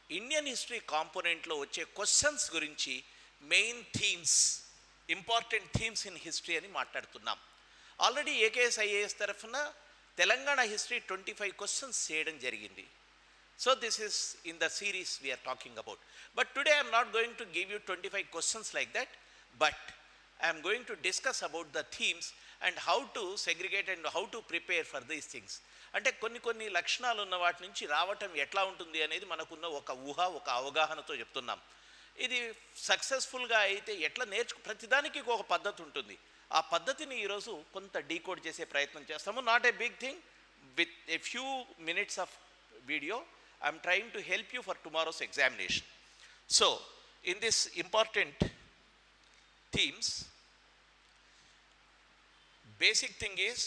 Indian history కాంపోనెంట్లో వచ్చే questions గురించి main themes, important themes in history అని మాట్లాడుతున్నాం. ఆల్రెడీ ఏకేఎస్ ఐఏఎస్ తరఫున తెలంగాణ హిస్టరీ 25 క్వశ్చన్స్ చేయడం జరిగింది. So this is in the series we're talking about. But today I'm not going to give you 25 questions like that, but I'm going to discuss about the themes and how to segregate and how to prepare for these things. అంటే కొన్ని లక్షణాలు ఉన్న వాటి నుంచి రావటం ఎట్లా ఉంటుంది అనేది మనకున్న ఒక ఊహ, ఒక అవగాహనతో చెప్తున్నాం. ఇది సక్సెస్ఫుల్గా అయితే ఎట్లా ప్రతిదానికి ఒక పద్ధతి ఉంటుంది. ఆ పద్ధతిని ఈరోజు కొంత డీకోడ్ చేసే ప్రయత్నం చేస్తాము. Not a big thing, with a few minutes of video I'm trying to help you for tomorrow's examination. So in this important themes, basic thing is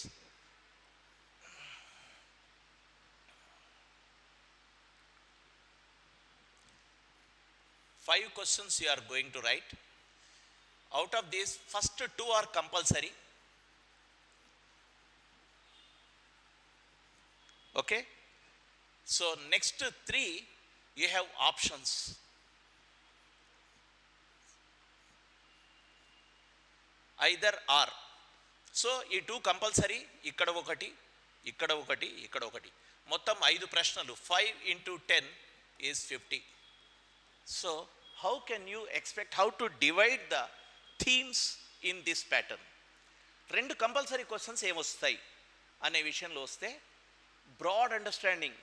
five questions you are going to write. Out of these, first two are compulsory. Okay, so next three you have options. Either or. So ఈ 2 compulsory, ఇక్కడ ఒకటి, ఇక్కడ ఒకటి, ఇక్కడ ఒకటి, మొత్తం 5 ప్రశ్నలు. 5 into 10 is 50. So how can you expect how to divide the themes in this pattern? 2 compulsory questions ఏమొస్తాయి అనే విషయంలో వస్తే, broad understanding,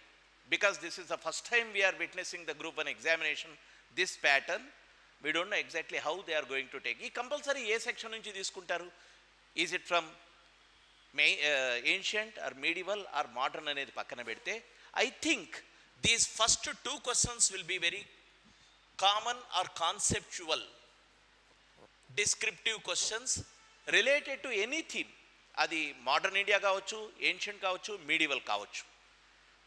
because this is the first time we are witnessing the group 1 examination, this pattern we don't know exactly how they are going to take. ఈ compulsory A section నుంచి తీసుకుంటారు? Is it from ancient or medieval or modern అనేది పక్కన పెడితే, I think these first 2 questions will be very common or conceptual descriptive questions related to any theme. అది modern India కావచ్చు, ancient కావచ్చు, medieval కావచ్చు.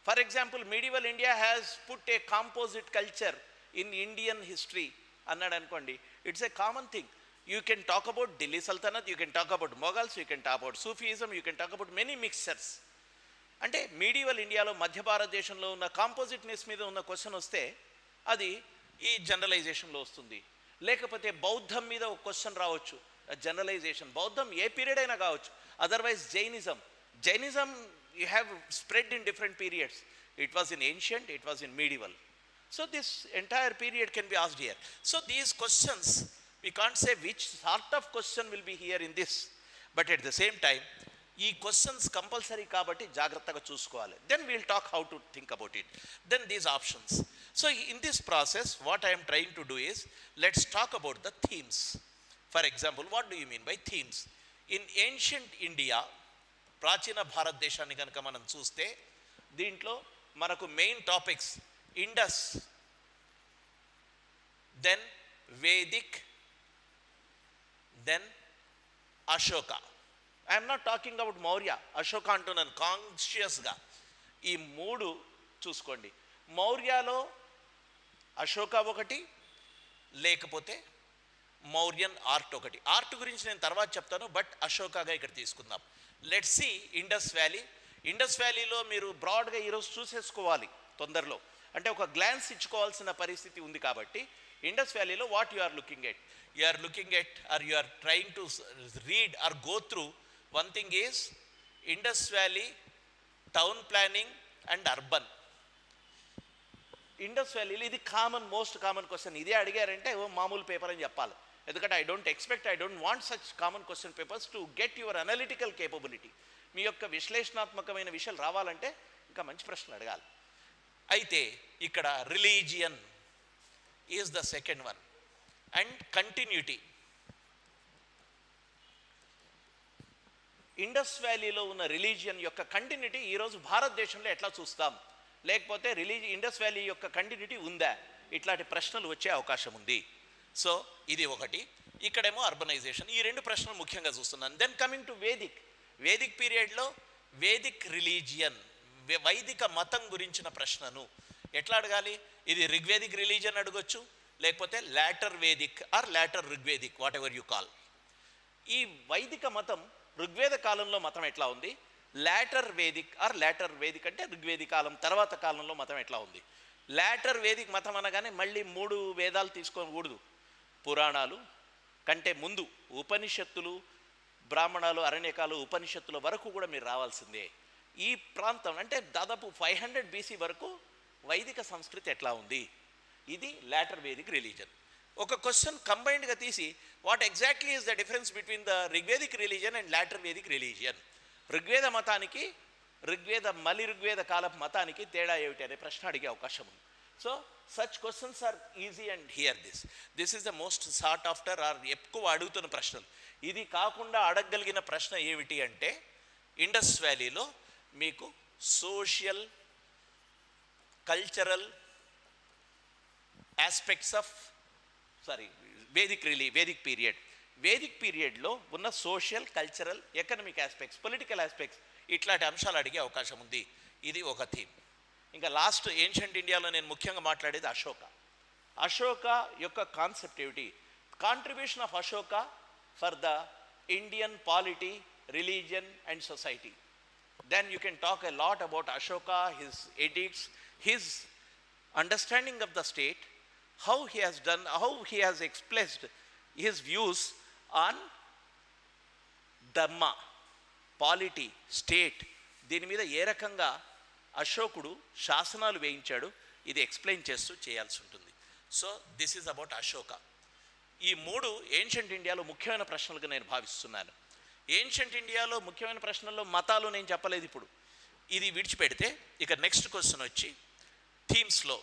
For example, medieval India has put a composite culture in Indian history అన్నాడు అనుకోండి, it's a common thing. You can talk about Delhi Sultanate, you can talk about Mughals, you can talk about Sufism, you can talk about many mixtures. అంటే medieval ఇండియాలో మధ్య భారతదేశంలో ఉన్న కాంపోజిట్నెస్ మీద ఉన్న question వస్తే అది ఈ జనరలైజేషన్లో వస్తుంది. లేకపోతే బౌద్ధం మీద ఒక క్వశ్చన్ రావచ్చు, జనరలైజేషన్. బౌద్ధం ఏ పీరియడ్ అయినా కావచ్చు. Otherwise Jainism you have spread in different periods. It was in ancient, it was in medieval. So this entire period can be asked here. So these questions, we can't say which sort of question will be here in this, but at the same time ee questions compulsory kabatti jagrattaga chuskoవాలి. Then we'll talk how to think about it. Then these options. So in this process what I am trying to do is, let's talk about the themes. For example, what do you mean by themes? In ancient India, ప్రాచీన భారతదేశాన్ని కనుక మనం చూస్తే, దీంట్లో మనకు main topics Indus, then Vedic, then Ashoka. I'm not talking about Maurya, Ashoka అంటున్నాను కాన్షియస్గా. ఈ 3 చూసుకోండి. మౌర్యాలో అశోక ఒకటి, లేకపోతే మౌర్యన్ ఆర్ట్ ఒకటి. ఆర్ట్ గురించి నేను తర్వాత చెప్తాను, బట్ అశోకగా ఇక్కడ తీసుకుందాం. Let's see Indus Valley. Indus వ్యాలీలో మీరు బ్రాడ్గా ఈరోజు చూసేసుకోవాలి తొందరలో, అంటే ఒక గ్లాన్స్ ఇచ్చుకోవాల్సిన పరిస్థితి ఉంది. కాబట్టి ఇండస్ వ్యాలీలో what you are looking at? You are looking at, or you are trying to read or go through, one thing is Indus Valley town planning and urban. Indus Valley ఇది కామన్, మోస్ట్ కామన్ క్వశ్చన్. ఇదే అడిగారంటే మామూలు paper అని చెప్పాలి. ఎందుకంటే I don't want such common question papers to get your analytical capability. మీ యొక్క విశ్లేషణాత్మకమైన విషయాలు రావాలంటే ఇంకా మంచి ప్రశ్నలు అడగాలి. అయితే ఇక్కడ religion is the second one, and continuity. Indus వ్యాలీలో ఉన్న రిలీజియన్ యొక్క కంటిన్యూటీ ఈరోజు భారతదేశంలో ఎట్లా చూస్తాం, లేకపోతే ఇండస్ వ్యాలీ యొక్క కంటిన్యూటీ ఉందా, ఇట్లాంటి ప్రశ్నలు వచ్చే అవకాశం ఉంది. సో ఇది ఒకటి. ఇక్కడేమో అర్బనైజేషన్. ఈ 2 ప్రశ్నలు ముఖ్యంగా చూస్తున్నాను. దెన్ కమింగ్ టు వేదిక్ పీరియడ్లో వేదిక్ రిలీజియన్, వైదిక మతం గురించిన ప్రశ్నను ఎట్లా అడగాలి? ఇది ఋగ్వేదిక్ రిలీజియన్ అడగొచ్చు, లేకపోతే later Vedic or later Rigvedic, whatever you call. ఈ వైదిక మతం ఋగ్వేద కాలంలో మతం ఎట్లా ఉంది, later Vedic or later Vedic అంటే ఋగ్వేది కాలం తర్వాత కాలంలో మతం ఎట్లా ఉంది. లాటర్ వేదిక్ మతం అనగానే మళ్ళీ 3 వేదాలు తీసుకోకూడదు. పురాణాలు కంటే ముందు ఉపనిషత్తులు, బ్రాహ్మణాలు, అరణ్యకాలు, ఉపనిషత్తుల వరకు కూడా మీరు రావాల్సిందే. ఈ ప్రాంతం అంటే దాదాపు 500 BC వరకు వైదిక సంస్కృతి ఎట్లా ఉంది, ఇది లాటర్ వేదిక్ రిలీజన్. ఒక క్వశ్చన్ కంబైన్డ్గా తీసి what exactly is the difference between the Rigvedic religion and later Vedic religion, ఋగ్వేద మతానికి మలి ఋగ్వేద కాలపు మతానికి తేడా ఏమిటి అనే ప్రశ్న అడిగే అవకాశం ఉంది. So such questions are easy and here this is the most sought after or ఎక్కువ అడుగుతున్న ప్రశ్నలు. ఇది కాకుండా అడగగలిగిన ప్రశ్న ఏమిటి అంటే ఇండస్ వ్యాలీలో మీకు social cultural aspects of Vedic పీరియడ్లో ఉన్న social, cultural, economic aspects, political aspects ఇట్లాంటి అంశాలు అడిగే అవకాశం ఉంది. ఇది ఒక థీమ్. ఇంకా లాస్ట్ ఏన్షియంట్ ఇండియాలో నేను ముఖ్యంగా మాట్లాడేది అశోక యొక్క కాన్సెప్ట్ ఏమిటి, contribution of Ashoka for the Indian polity, religion and society. Then you can talk a lot about Ashoka, his edicts, his understanding of the state, how he has expressed his views on dhamma, polity, state. దీని మీద ఏ రకంగా అశోకుడు శాసనాలు వేయించాడు, ఇది explain చేస్తూ చేయాల్సి ఉంటుంది. So this is about Ashoka. ఈ 3 ఏన్షియంట్ ఇండియాలో ముఖ్యమైన ప్రశ్నలుగా నేను భావిస్తున్నాను. ఏన్షియంట్ ఇండియాలో ముఖ్యమైన ప్రశ్నల్లో మతాలు నేను చెప్పలేదు. ఇప్పుడు ఇది విడిచిపెడితే ఇక నెక్స్ట్ క్వశ్చన్ వచ్చి థీమ్స్లో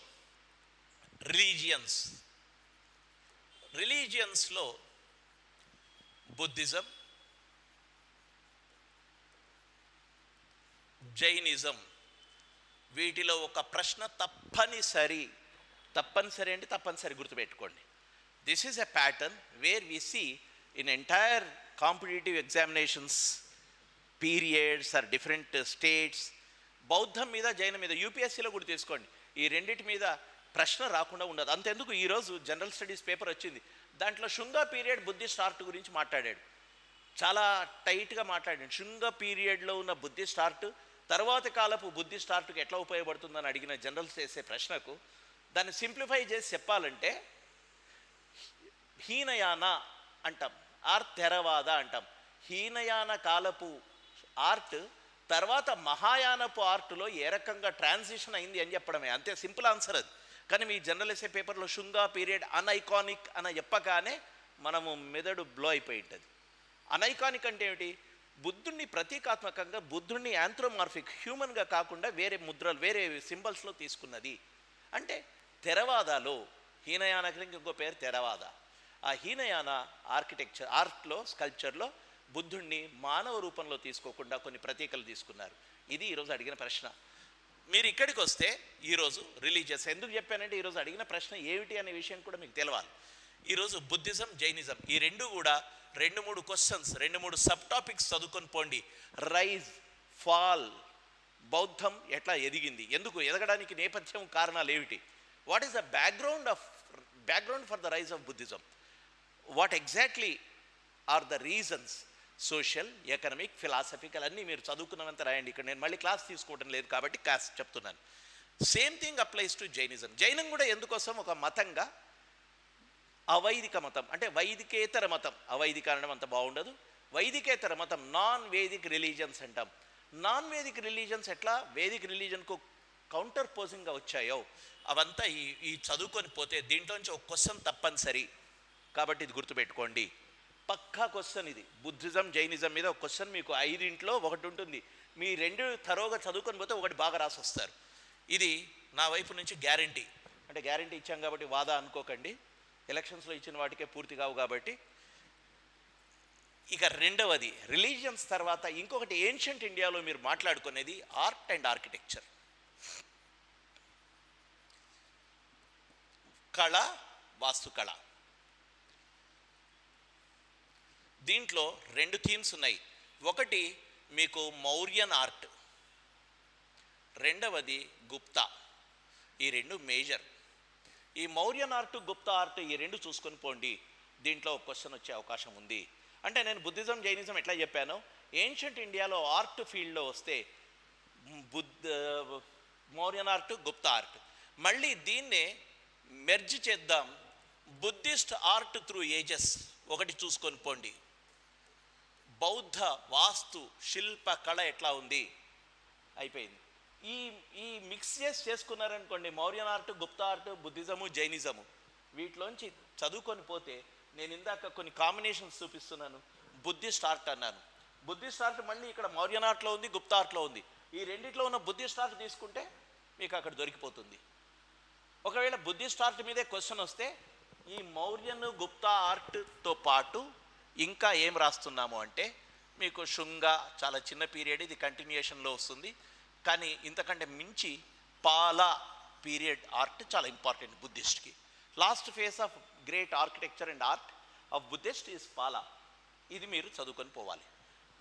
రిలీజియన్స్లో బుద్ధిజం, జైనిజం, వీటిలో ఒక ప్రశ్న తప్పనిసరి అంటే తప్పనిసరి గుర్తుపెట్టుకోండి. This is a pattern where we see in entire competitive examinations periods or different states. బౌద్ధం మీద, జైనం మీద యూపీఎస్సీలో కూడా తీసుకోండి, ఈ రెండింటి మీద ప్రశ్న రాకుండా ఉండదు. అంతెందుకు ఈరోజు జనరల్ స్టడీస్ పేపర్ వచ్చింది, దాంట్లో శుంగ పీరియడ్ బుద్ధిస్ట్ ఆర్ట్ గురించి మాట్లాడాడు, చాలా టైట్గా మాట్లాడాడు. శుంగ పీరియడ్లో ఉన్న బుద్ధిస్ట్ ఆర్ట్ తర్వాత కాలపు బుద్ధిస్ట్ ఆర్ట్కి ఎట్లా ఉపయోగపడుతుందని అడిగిన జనరల్స్ చేసే ప్రశ్నకు దాన్ని సింప్లిఫై చేసి చెప్పాలంటే హీనయాన అంటాం, ఆర్ థెరవాద అంటాం. హీనయాన కాలపు ఆర్ట్ తర్వాత మహాయానపు ఆర్ట్లో ఏ రకంగా ట్రాన్సిషన్ అయింది అని చెప్పడమే, అంతే సింపుల్ ఆన్సర్ అది. కానీ మీ జనరల్ ఎస్ఏ పేపర్లో శుంగ పీరియడ్ అన్ఐకానిక్ అని చెప్పగానే మనము మెదడు బ్లో అయిపోయి ఉంటుంది. అన్ఐకానిక్ అంటే ఏమిటి, బుద్ధుడిని ప్రతీకాత్మకంగా, బుద్ధుడిని యాంథ్రోమార్ఫిక్ హ్యూమన్గా కాకుండా వేరే ముద్రలు, వేరే సింబల్స్లో తీసుకున్నది. అంటే తెరవాదాలో హీనయానకి ఇంకో పేరు తెరవాద. ఆ హీనయాన ఆర్ట్లో స్కల్ప్చర్లో బుద్ధుడిని మానవ రూపంలో తీసుకోకుండా కొన్ని ప్రతీకలు తీసుకున్నారు. ఇది ఈరోజు అడిగిన ప్రశ్న. మీరు ఇక్కడికి వస్తే ఈరోజు రిలీజియస్ ఎందుకు చెప్పానంటే ఈరోజు అడిగిన ప్రశ్న ఏమిటి అనే విషయం కూడా మీకు తెలవాలి. ఈరోజు బుద్ధిజం, జైనిజం ఈ రెండు కూడా 2-3 క్వశ్చన్స్, 2-3 సబ్ టాపిక్స్ చదువుకొని పోండి. రైజ్, ఫాల్, బౌద్ధం ఎట్లా ఎదిగింది, ఎందుకు ఎదగడానికి నేపథ్యం, కారణాలు ఏమిటి, what is the background for the rise of Buddhism, what exactly are the reasons, social, economic, philosophical అన్నీ మీరు చదువుకున్నంత రాయండి. ఇక్కడ నేను మళ్ళీ క్లాస్ తీసుకోవడం లేదు కాబట్టి క్లాస్ చెప్తున్నాను. Same thing applies to Jainism. జైనం కూడా ఎందుకోసం ఒక మతంగా అవైదిక మతం, అంటే వైదికేతర మతం, అవైదిక అనడం అంత బాగుండదు, వైదికేతర మతం, నాన్ వేదిక్ రిలీజన్స్ అంటాం. నాన్ వేదిక్ రిలీజన్స్ ఎట్లా వేదిక్ రిలీజన్కు కౌంటర్ పోజింగ్గా వచ్చాయో అవంతా ఈ చదువుకొని పోతే దీంట్లోంచి ఒక క్వశ్చన్ తప్పనిసరి. కాబట్టి ఇది గుర్తుపెట్టుకోండి, పక్కా క్వశ్చన్ ఇది. బుద్ధిజం, జైనిజం మీద ఒక క్వశ్చన్ మీకు 5 ఒకటి ఉంటుంది. మీ 2 తరోగా చదువుకొని పోతే ఒకటి బాగా రాసి వస్తారు. ఇది నా వైపు నుంచి గ్యారంటీ. అంటే గ్యారంటీ ఇచ్చాం కాబట్టి వాదా అనుకోకండి, ఎలక్షన్స్లో ఇచ్చిన వాటికే పూర్తి కావు కాబట్టి. ఇక రెండవది రిలీజియన్స్ తర్వాత ఇంకొకటి ఏన్షియంట్ ఇండియాలో మీరు మాట్లాడుకునేది ఆర్ట్ అండ్ ఆర్కిటెక్చర్, కళ, వాస్తుకళ. దీంట్లో 2 థీమ్స్ ఉన్నాయి. ఒకటి మీకు మౌర్యన్ ఆర్ట్, రెండవది గుప్తా. ఈ 2 మేజర్. ఈ మౌర్యన్ ఆర్ట్, గుప్తా ఆర్ట్ ఈ 2 చూసుకొని పోండి, దీంట్లో ఒక క్వశ్చన్ వచ్చే అవకాశం ఉంది. అంటే నేను బుద్ధిజం, జైనిజం ఎట్లా చెప్పానో ఏన్షియంట్ ఇండియాలో ఆర్ట్ ఫీల్డ్లో వస్తే మౌర్యన్ ఆర్ట్, గుప్తా ఆర్ట్. మళ్ళీ దీన్నే మెర్జ్ చేద్దాం, బుద్ధిస్ట్ ఆర్ట్ త్రూ ఏజెస్ ఒకటి చూసుకొని పోండి. బౌద్ధ వాస్తు శిల్ప కళ ఎట్లా ఉంది, అయిపోయింది. ఈ ఈ మిక్స్ చేసుకున్నారనుకోండి, Mauryan art, Gupta art, Buddhism, Jainism, వీటిలోంచి చదువుకొని పోతే, నేను ఇందాక కొన్ని కాంబినేషన్స్ చూపిస్తున్నాను. బుద్ధిస్ట్ ఆర్ట్ అన్నాను, బుద్ధిస్ట్ ఆర్ట్ మళ్ళీ ఇక్కడ మౌర్యన్ ఆర్ట్లో ఉంది, గుప్తా ఆర్ట్లో ఉంది. ఈ రెండిట్లో ఉన్న బుద్ధిస్ట్ ఆర్ట్ తీసుకుంటే మీకు అక్కడ దొరికిపోతుంది. ఒకవేళ బుద్ధిస్ట్ ఆర్ట్ మీదే క్వశ్చన్ వస్తే, ఈ మౌర్యన్ గుప్తా ఆర్ట్తో పాటు ఇంకా ఏం రాస్తున్నాము అంటే, మీకు శుంగ చాలా చిన్న పీరియడ్, ఇది కంటిన్యూషన్లో వస్తుంది. కానీ ఇంతకంటే మించి పాల పీరియడ్ ఆర్ట్ చాలా ఇంపార్టెంట్ బుద్ధిస్ట్కి. Last phase of great architecture and art of Buddhist is Pala. ఇది మీరు చదువుకొని పోవాలి.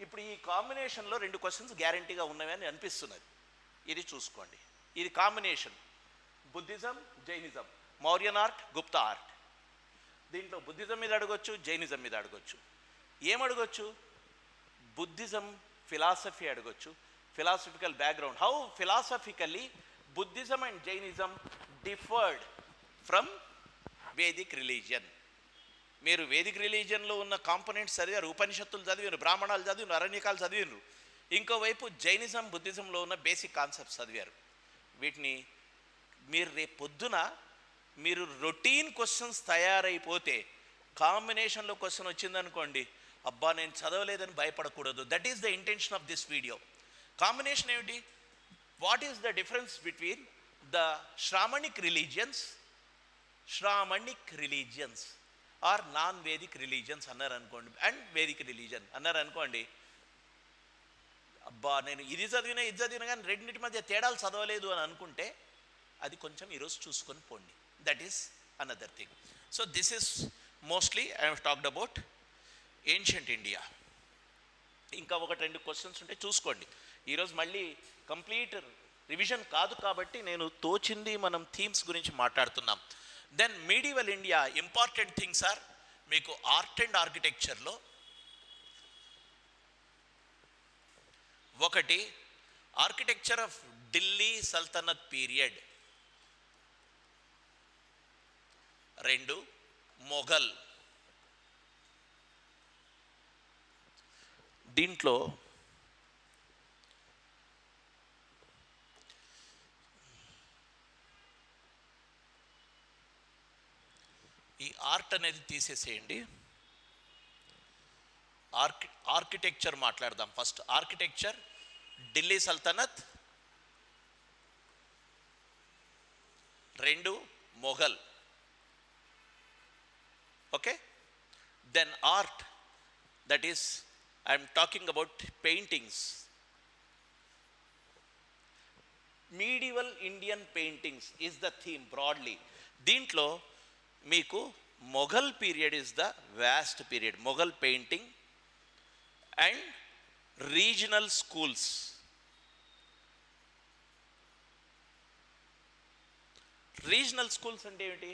ఇప్పుడు ఈ కాంబినేషన్లో 2 క్వశ్చన్స్ గ్యారంటీగా ఉన్నవి అని అనిపిస్తున్నది. ఇది చూసుకోండి. ఇది combination Buddhism, Jainism, Mauryan art, Gupta art. దీంట్లో బుద్ధిజం మీద అడగొచ్చు, జైనిజం మీద అడగొచ్చు. ఏమడగొచ్చు? బుద్ధిజం ఫిలాసఫీ అడగొచ్చు, philosophical background, how philosophically Buddhism and Jainism differed from Vedic religion. మీరు వేదిక్ రిలీజియన్లో ఉన్న కాంపోనెంట్స్ చదివారు, ఉపనిషత్తులు చదివారు, బ్రాహ్మణాలు చదివారు, అరణ్యకాలు చదివారు. ఇంకోవైపు జైనిజం, బుద్ధిజంలో ఉన్న బేసిక్ కాన్సెప్ట్స్ చదివారు. వీటిని మీరు రేపు పొద్దున మీరు రొటీన్ క్వశ్చన్స్ తయారైపోతే, కాంబినేషన్లో క్వశ్చన్ వచ్చిందనుకోండి, అబ్బా నేను చదవలేదని భయపడకూడదు. That is the intention of this video. Combination ఏమిటి? What is the difference between the Shramanic religions or non Vedic religions అన్నారనుకోండి, అండ్ వేదిక్ రిలీజియన్ అన్నారనుకోండి, అబ్బా నేను ఇది చదివినా కానీ రెండింటి మధ్య తేడాలు చదవలేదు అని అనుకుంటే, అది కొంచెం ఈరోజు చూసుకొని పోండి. That is another thing. So this is mostly I have talked about ancient India. ఇంకా 1-2 క్వశ్చన్స్ ఉంటే చూసుకోండి. ఈరోజు మళ్ళీ కంప్లీట్ రివిజన్ కాదు కాబట్టి నేను తోచింది మనం థీమ్స్ గురించి మాట్లాడుతున్నాం. Then medieval India important things are, మీకు ఆర్ట్ అండ్ ఆర్కిటెక్చర్లో ఒకటి architecture of Delhi Sultanate period, 2 Mughal. దీంట్లో ఈ ఆర్ట్ అనేది తీసేసేయండి, ఆర్కిటెక్చర్ మాట్లాడదాం. First architecture Delhi Sultanate, 2 Mughal. Okay, then art, that is I'm talking about paintings. Medieval Indian paintings is the theme broadly. దీంట్లో మీకు Mughal period is the vast period. Mughal painting and regional schools. Regional schools అంటే ఏమిటి?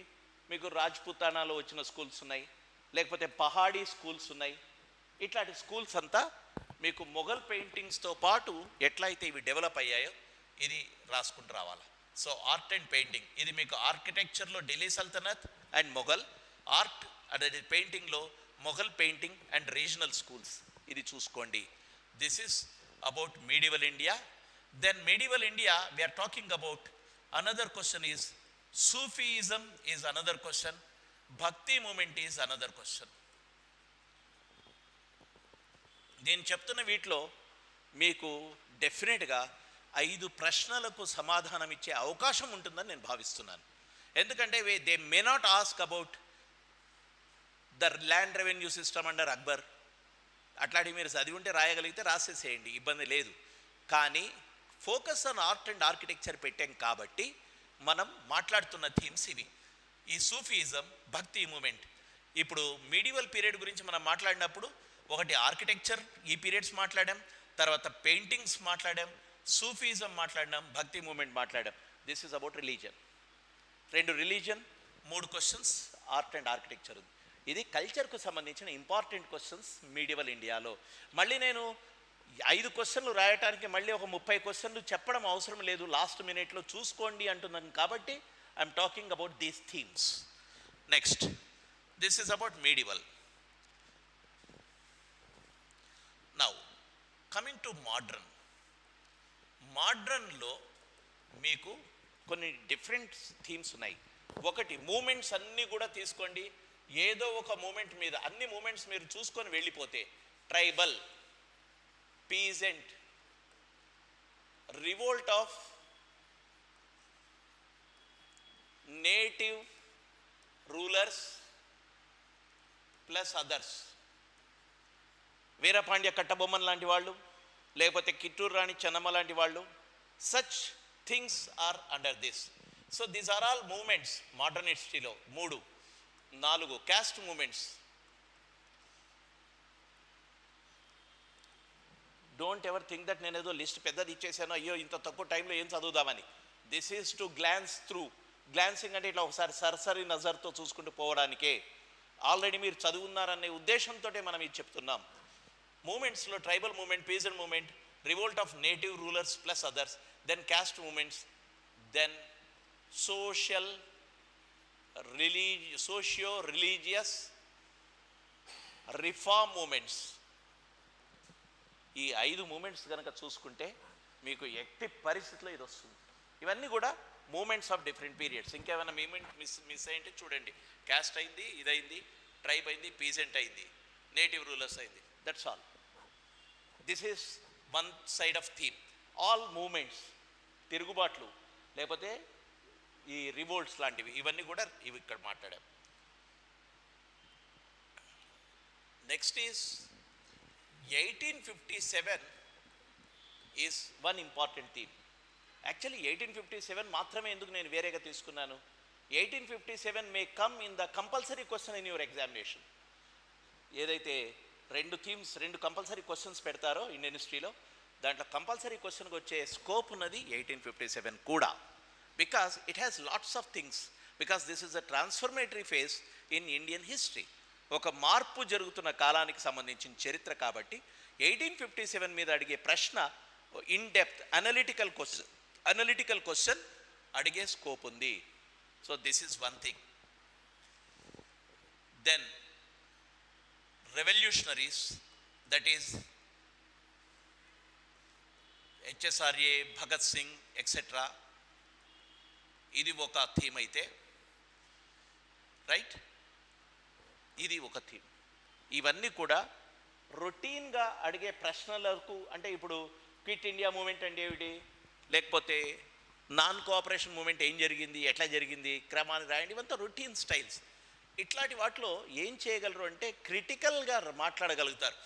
మీకు రాజ్పుతానాలో వచ్చిన schools ఉన్నాయి, లేకపోతే Pahadi schools ఉన్నాయి. ఇట్లాంటి స్కూల్స్ అంతా మీకు మొఘల్ పెయింటింగ్స్తో పాటు ఎట్లయితే ఇవి డెవలప్ అయ్యాయో ఇది రాసుకుంటూ రావాలి. సో ఆర్ట్ అండ్ పెయింటింగ్, ఇది మీకు ఆర్కిటెక్చర్లో Delhi Sultanate and Mughal, art అనేది పెయింటింగ్లో Mughal painting and regional schools. ఇది చూసుకోండి. This is about medieval India. Then medieval India we are talking about another question is Sufism is another question, Bhakti movement is another question. నేను చెప్తున్న వీటిలో మీకు డెఫినెట్గా 5 ప్రశ్నలకు సమాధానం ఇచ్చే అవకాశం ఉంటుందని నేను భావిస్తున్నాను. ఎందుకంటే they may not ask about the land revenue system under Akbar. అట్లాంటివి మీరు చదివి ఉంటే రాయగలిగితే రాసేసేయండి, ఇబ్బంది లేదు. కానీ focus on art and architecture పెట్టాం కాబట్టి మనం మాట్లాడుతున్న థీమ్స్ ఇవి. ఈ సూఫీయిజం, భక్తి మూమెంట్. ఇప్పుడు మీడివల్ పీరియడ్ గురించి మనం మాట్లాడినప్పుడు ఒకటి ఆర్కిటెక్చర్, ఈ పీరియడ్స్ మాట్లాడాం, తర్వాత పెయింటింగ్స్ మాట్లాడాం, సూఫీయిజం మాట్లాడినాం, భక్తి మూమెంట్ మాట్లాడాం. This is about religion. 2 religion, 3 questions art and architecture ఉంది. ఇది కల్చర్కు సంబంధించిన ఇంపార్టెంట్ క్వశ్చన్స్ మీడివల్ ఇండియాలో. మళ్ళీ నేను 5 క్వశ్చన్లు రాయటానికి మళ్ళీ ఒక 30 క్వశ్చన్లు చెప్పడం అవసరం లేదు, లాస్ట్ మినిట్లో చూసుకోండి అంటున్నాను. కాబట్టి I'm talking about these themes. Next, this is about medieval. Now, coming to modern. మోడ్రన్లో మీకు కొన్ని డిఫరెంట్ థీమ్స్ ఉన్నాయి. ఒకటి, మూమెంట్స్ అన్నీ కూడా తీసుకోండి, ఏదో ఒక మూమెంట్ మీద అన్ని మూమెంట్స్ మీరు చూసుకొని వెళ్ళిపోతే tribal, peasant, revolt of native rulers plus others, Veerapandiya Kattabomman లాంటి వాళ్ళు, లేకపోతే కిట్టూరు రాణి చెన్నమ్మ లాంటి వాళ్ళు, such things are under this. So these are all movements modern హిస్టరీలో. 4 caste movements. Don't ever think that నేను ఏదో లిస్ట్ పెద్దది ఇచ్చేసాను, అయ్యో ఇంత తక్కువ టైంలో ఏం చదువుదామని. This is to glance through. Glancing అంటే ఇట్లా ఒకసారి సరసరి నజర్తో చూసుకుంటూ పోవడానికే. ఆల్రెడీ మీరు చదువున్నారనే ఉద్దేశంతో మనం ఇది చెప్తున్నాం. మూమెంట్స్లో tribal movement, peasant movement, revolt of native rulers plus others, then caste movements, then socio religious reform movements. ఈ 5 మూమెంట్స్ కనుక చూసుకుంటే మీకు ఎట్టి పరిస్థితిలో ఇది వస్తుంది. ఇవన్నీ కూడా మూమెంట్స్ ఆఫ్ డిఫరెంట్ పీరియడ్స్. ఇంకేమైనా మూమెంట్ మిస్ అయింటే చూడండి. క్యాస్ట్ అయింది, ఇదైంది, ట్రైబ్ అయింది, పీజెంట్ అయింది, నేటివ్ రూలర్స్ అయింది. That's all. This is one side of theme. All movements, తిరుగుబాట్లు లేకపోతే ఈ రివోల్ట్స్ లాంటివి, ఇవన్నీ కూడా ఇవి ఇక్కడ మాట్లాడాం. Next is 1857 is one important theme. Actually 1857 మాత్రమే ఎందుకు నేను వేరేగా తీసుకున్నాను. 1857 may come in the compulsory question in your examination. ఏదైతే 2 థీమ్స్, 2 కంపల్సరీ క్వశ్చన్స్ పెడతారో ఇండియన్ హిస్టరీలో, దాంట్లో కంపల్సరీ క్వశ్చన్కి వచ్చే స్కోప్ ఉన్నది 1857 కూడా. Because it has lots of things, because this is a transformatory phase in Indian history. ఒక మార్పు జరుగుతున్న కాలానికి సంబంధించిన చరిత్ర కాబట్టి 1857 మీద అడిగే ప్రశ్న ఇన్ డెప్త్ అనలిటికల్ క్వశ్చన్ అడిగే స్కోప్ ఉంది. So this is one thing. Then revolutionaries, that is HSRA, Bhagat Singh etcetera, ఇది ఒక థీమ్ అయితే, రైట్, ఇది ఒక థీమ్. ఇవన్నీ కూడా రొటీన్గా అడిగే ప్రశ్నలకు, అంటే ఇప్పుడు క్విట్ ఇండియా మూమెంట్ అంటే ఏమిటి, లేకపోతే నాన్ కోఆపరేషన్ మూమెంట్ ఏం జరిగింది, ఎట్లా జరిగింది, క్రమాన్ని రాయండి, ఇవంతా రొటీన్ స్టైల్స్. ఇట్లాంటి వాటిలో ఏం చేయగలరు అంటే క్రిటికల్గా మాట్లాడగలుగుతారు.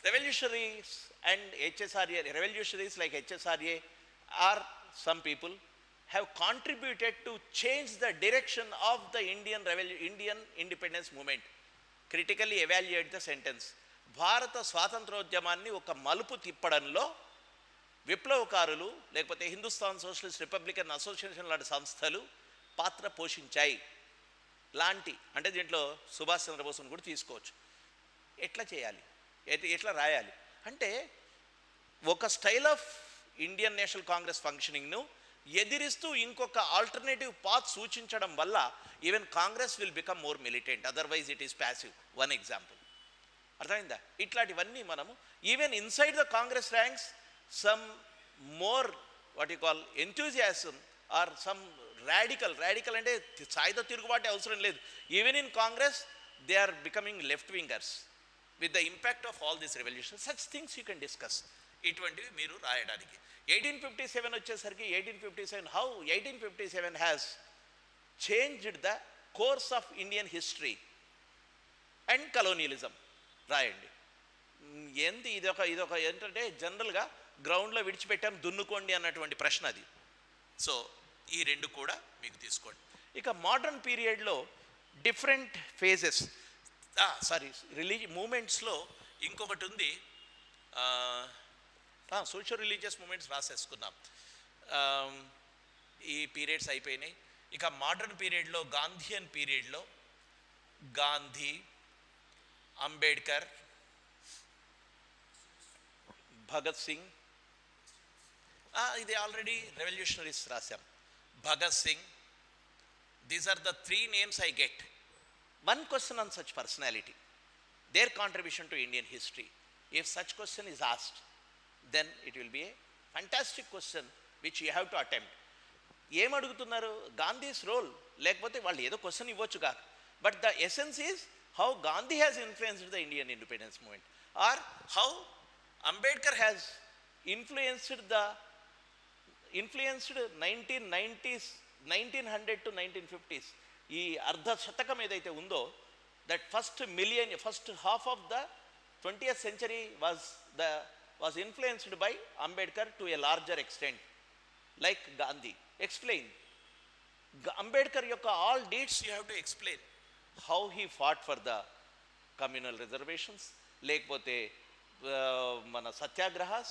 Revolutionaries and HSRA, revolutionaries like HSRA are some people have contributed to change the direction of the Indian independence movement. Critically evaluate the sentence. భారత స్వాతంత్రోద్యమాన్ని ఒక మలుపు తిప్పడంలో విప్లవకారులు లేకపోతే హిందుస్థాన్ సోషలిస్ట్ రిపబ్లికన్ అసోసియేషన్ లాంటి సంస్థలు పాత్ర పోషించాయి లాంటి, అంటే దీంట్లో సుభాష్ చంద్రబోస్ను కూడా తీసుకోవచ్చు. ఎట్లా చేయాలి, ఎట్లా రాయాలి అంటే ఒక స్టైల్ ఆఫ్ ఇండియన్ నేషనల్ కాంగ్రెస్ ఫంక్షనింగ్ను ఎదిరిస్తూ ఇంకొక ఆల్టర్నేటివ్ పాత్ సూచించడం వల్ల even Congress will become more militant, otherwise it is passive. One example. అర్థమైందా? ఇట్లాంటివన్నీ మనము even inside the Congress ranks some more what you call enthusiasm or some radical అంటే సాయుధ తిరుగుబాటు అవసరం లేదు. Even in Congress they are becoming left wingers with the impact of all this revolution. Such things you can discuss. ఇటువంటివి మీరు రాయడానికి. 1857 వచ్చేసరికి 1857 how 1857 has changed the course of Indian history and colonialism రాయండి. ఏంది ఇదొక ఏంటంటే జనరల్గా గ్రౌండ్లో విడిచిపెట్టాం దున్నుకోండి అన్నటువంటి ప్రశ్న అది. సో ఈ 2 కూడా మీకు తీసుకోండి. ఇక మోడర్న్ పీరియడ్లో డిఫరెంట్ ఫేజెస్, మూమెంట్స్లో ఇంకొకటి ఉంది, సోషల్ రిలీజియస్ మూమెంట్స్ రాసేసుకున్నాం. ఈ పీరియడ్స్ అయిపోయినాయి. ఇక మోడర్న్ పీరియడ్లో గాంధీయన్ పీరియడ్లో గాంధీ, అంబేద్కర్, భగత్ సింగ్, ఇది ఆల్రెడీ రెవల్యూషనరీస్ రాశాం. Bhagat Singh, These are the three names I get. One question on such personality, their contribution to Indian history. If such question is asked, then it will be a fantastic question which you have to attempt. ఏం అడుగుతున్నారు? Gandhi's role, లేకపోతే వాళ్ళు ఏదో question ఇవ్వచ్చు కాక, but the essence is how Gandhi has influenced the Indian independence movement, or how Ambedkar has influenced 1990s 1900 to 1950s, ఈ అర్ధ శతకం ఏదైతే ఉందో, that first half of the 20th century was influenced by Ambedkar to a larger extent, like Gandhi. Explain. Ambedkar yokka all deeds you have to explain. How he fought for the communal reservations, lekapothe mana satyagrahas,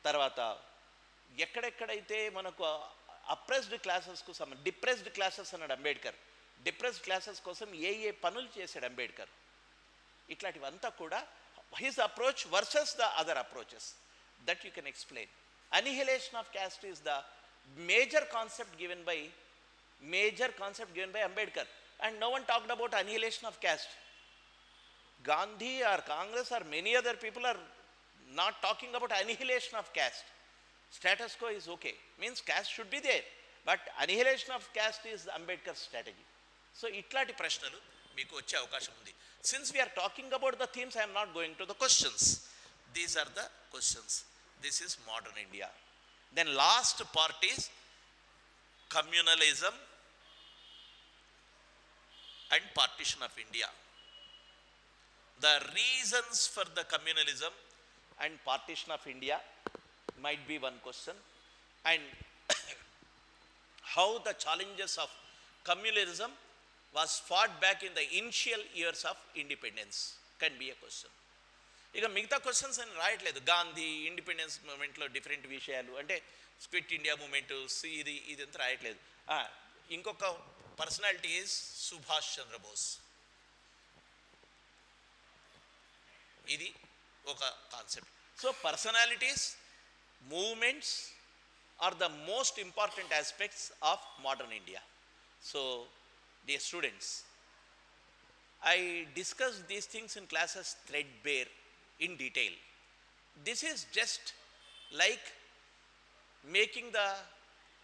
tarvata ekkadekadaithe manaku oppressed క్లాసెస్కు depressed classes అన్నాడు Ambedkar. Depressed classes కోసం ఏ పనులు చేశాడు అంబేద్కర్, ఇట్లాంటివంతా కూడా his approach versus the other approaches that you can explain. Annihilation of caste is the major concept given by Ambedkar, and no one talked about annihilation of caste. Gandhi or Congress or many other people are not talking about annihilation of caste. Status quo is okay, means caste should be there, but annihilation of caste is Ambedkar's strategy. So itlati prashnalu meeku vache avakasham undi. Since we are talking about the themes, I am not going to the questions. These are the questions. This is modern India. Then last part is communalism and partition of India. The reasons for the communalism and partition of India might be one question, and how the challenges of communalism was fought back in the initial years of independence can be a question. ఇక మిగతా questions అని రాయట్లేదు. Gandhi independence మూమెంట్లో different విషయాలు అంటే quit India moment ఇదంతా రాయట్లేదు. ఇంకొక personality is Subhash Chandra Bose. ఇది ఒక concept. So personalities, movements are the most important aspects of modern India. So dear students, I discussed these things in classes threadbare in detail. This is just like making the,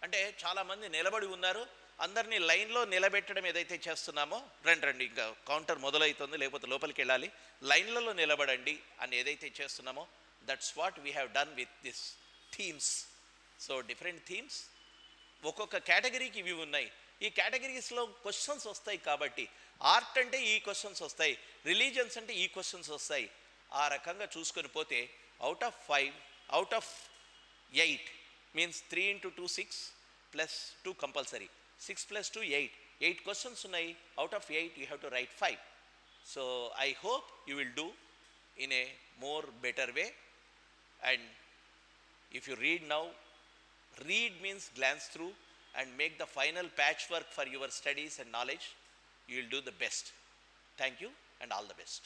అంటే చాలామంది నిలబడి ఉన్నారు, అందరినీ లైన్లో నిలబెట్టడం ఏదైతే చేస్తున్నామో, రండి ఇంకా కౌంటర్ మొదలవుతుంది లేకపోతే లోపలికి వెళ్ళాలి, లైన్లలో నిలబడండి అని ఏదైతే చేస్తున్నామో, that's what we have done with this themes. So different themes, ఒక్కొక్క కేటగిరీకి ఇవి ఉన్నాయి. ఈ కేటగిరీస్లో క్వశ్చన్స్ వస్తాయి కాబట్టి, ఆర్ట్ అంటే ఈ క్వశ్చన్స్ వస్తాయి, రిలీజియన్స్ అంటే ఈ క్వశ్చన్స్ వస్తాయి. ఆ రకంగా చూసుకొని పోతే out of 5, out of 8 means 3 into 2 6 plus 2 compulsory, 6 plus 2 8. 8 questions ఉన్నాయి. Out of 8 you have to write 5. So I hope you will do in a more better way. And if you read now, read means glance through and make the final patchwork for your studies and knowledge. You will do the best. Thank you and all the best.